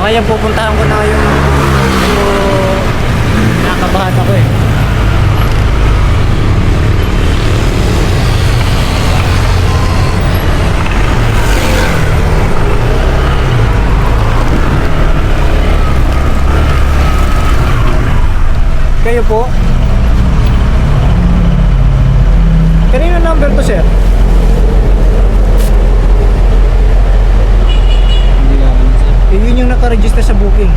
kaya pupuntahan ko na yung nakabahan ako eh. Kayo po? Kanino number to, sir? Yun yung nakaregister sa booking.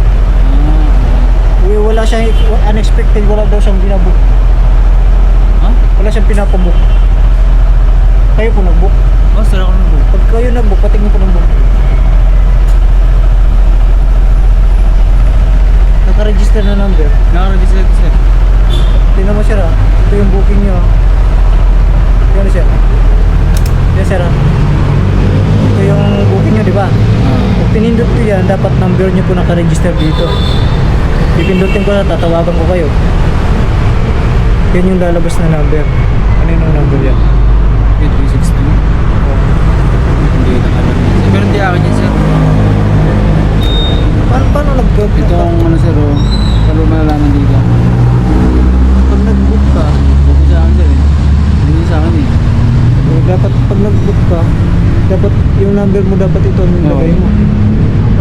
Wala siya, unexpected, wala daw siyang binabook. Ha? Wala siyang pinapabook. Kayo po nagbook? Oh, sir ako nagbook. Pag kayo nagbook, patingin po ng book. Nakaregister na number. Nakaregister ko, sir. Tingnan mo, sir, ha? Ito yung booking nyo. Yan, sir. Yan, sir, ha? Ito yung booking nyo, di ba? Pag pinindot ko yan, dapat number nyo po nakaregister dito. Pipindutin ko na, tatawagan ko kayo. Yan yung lalabas na number. Ano yung number yan? 362. Hindi na alam. Pero hindi akin yan, sir. Paano nag-book? Itong ano, sir, oh. Paano malalaman dito? Pag nag-book ka, Book sa akin, sir, eh. Hindi sa akin, eh. dapat pag nag-book ka, dapat yung number mo, dapat ito ang lagay mo.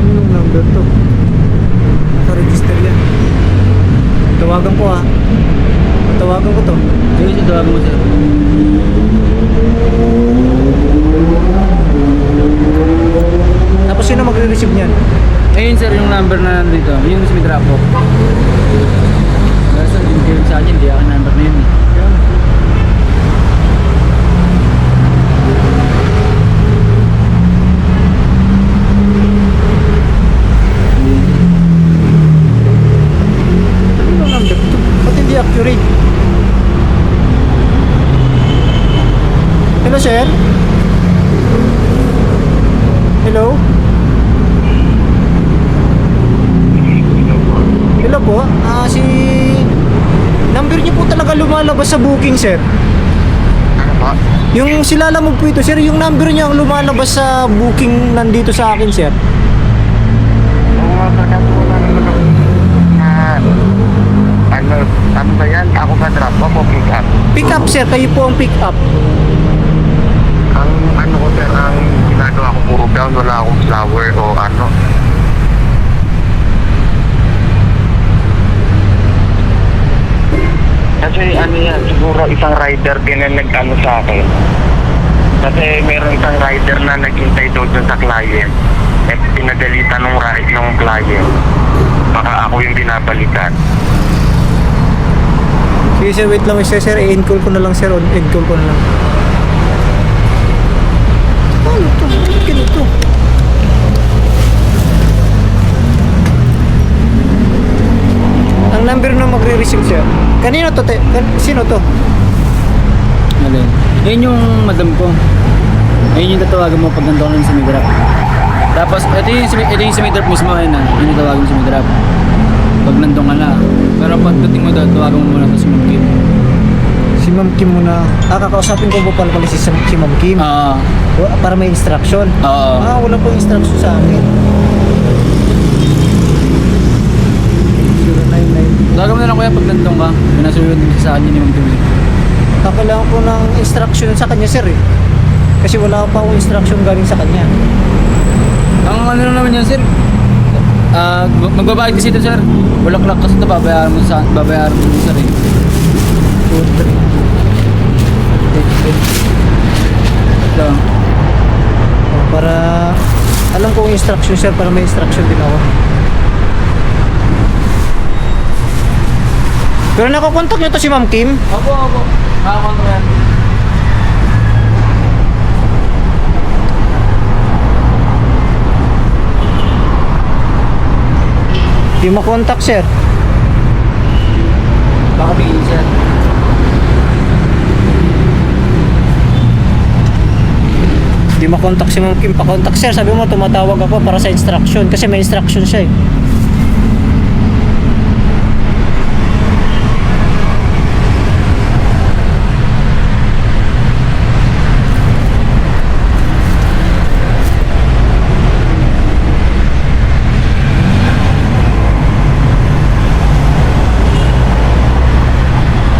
Ano yung number to? Naka-register yan. Tawagan ko, ha? Tawagan ko to. Sige, sir, tawagan mo, sir. Tapos sino magre-receive niyan? Ayun, sir, yung number na nandito. Yun yung may drop off. Pero, sir, yung kayo sa akin, hindi akin number na yun, eh. Yan. Ano yung number to? Ba't hindi accurate? Hello, sir? Hello? Hello po? Si... Number niyo po talaga lumalabas sa booking, sir. Ano ba? Yung silalamog po ito, sir, yung number niya ang lumalabas sa booking nandito sa akin, sir. Oo nga, pagkatulan na ano ba yan? Ako ba drop off o pick up? Pick up, sir. Kayo po ang pick up. Ang ano ko sir, ang ginagawa ko puro brown, wala akong flower o ano. Kasi ano yan, siguro isang rider din na nag-ano sa akin. Kasi meron isang rider na naghintay doon sa client. Eh, pinagalitan ng ride ng client. Baka ako yung binabalikan. Sige, sir, wait lang, sir. I-end call ko na lang, sir. End call ko na lang. Ano to? Ganito. Ang number na magre-receive, sir. Kanino to? Sino to? Alin? Ayun yung madam ko. Ayun yung tatawagan mo pag nandun ka sa may drop. Tapos, ito yung sa may drop mismo, ayun na. Yun yung tatawagan mo sa may drop. Pag nandun ka na. Pero pagdating mo doon, tawagan mo muna ito si Ma'am Kim. Si Ma'am Kim muna. Kakausapin ko po pala si Ma'am Kim. Oo. Para may instruction. Oo. Wala po instruction sa akin. 099. Tawagan mo na lang kuya pag nandun ka. Pinasulod din sa kanya ni Ma'am Kim. Kakailangan ko ng instruction sa kanya, sir, eh. Kasi wala pa akong instruction galing sa kanya. Ang ano naman yan, sir? Magbabayad kasi ito, sir. Bulaklak kasi ito, babayaran mo, sir, eh. 2, 3. Ito. Para alam ko yung instruction, sir, para may instruction din ako. Pero nakukontak nyo to si Ma'am Kim? Opo. Nakakontra yan. Di makontak, sir. Baka bigyan, sir. Di makontak si Ma'am Kim. Pakontak, sir. Sabi mo, tumatawag ako para sa instruction. Kasi may instruction siya, eh.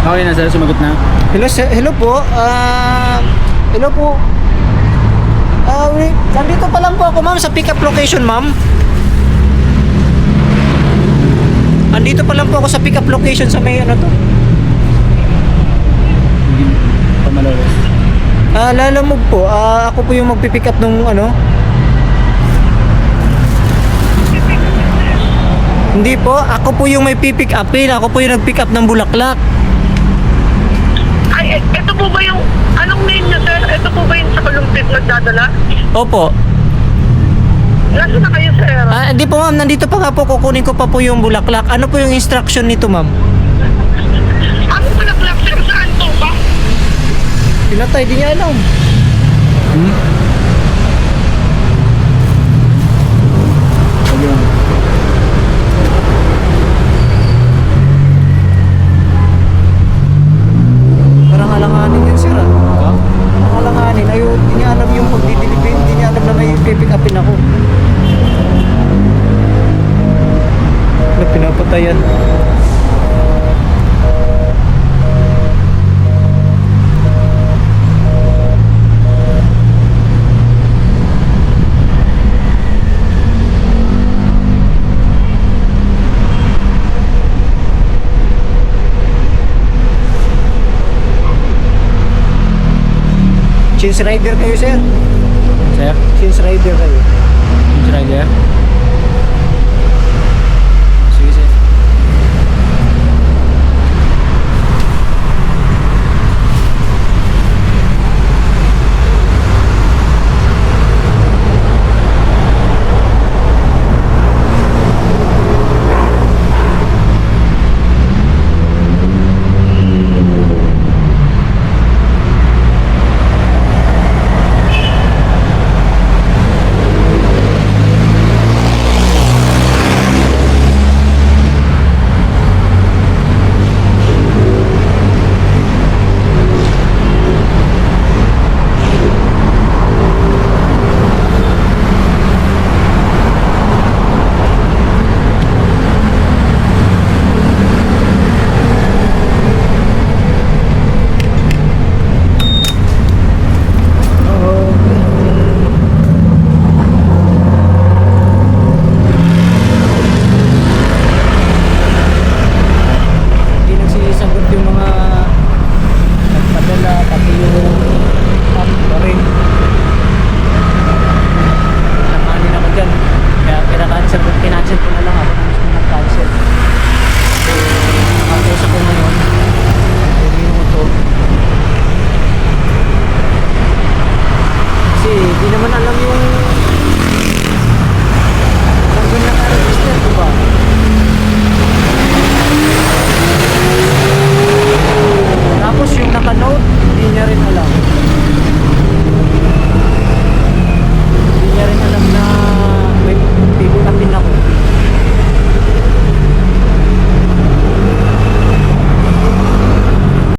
Okay na sir, sumagot na. Hello, sir. Hello po. Hello po. Wait. Nandito pa lang po ako, ma'am, sa pick-up location, ma'am. Andito pa lang po ako sa pick-up location sa may ano to. Hindi pa malawas. Lalamog po. Ako po yung magpi-pick up nung ano. Hindi po, ako po yung may pipick upin. Ako po yung nag-pick up ng Bulaklak. Ay, ito po ba yung, anong name niya, sir? Ito po ba yung sa Kalumpit nagdadala? Opo. Nasaan na kayo, sir? Hindi po, ma'am, nandito pa nga po, kukunin ko pa po yung Bulaklak. Ano po yung instruction nito, ma'am? Ano pala black, sir? Saan to ba? Pinatay, di niya alam. Sige lang. Parang alanganin yun, sir. Ha? Parang alanganin. Ayaw, di niya alam yung pagdidilipin. Di niya alam na may pipick upin ako. Na pinapatayan. Chins rider kayo, sir. Sir? Chins rider kayo. Rider?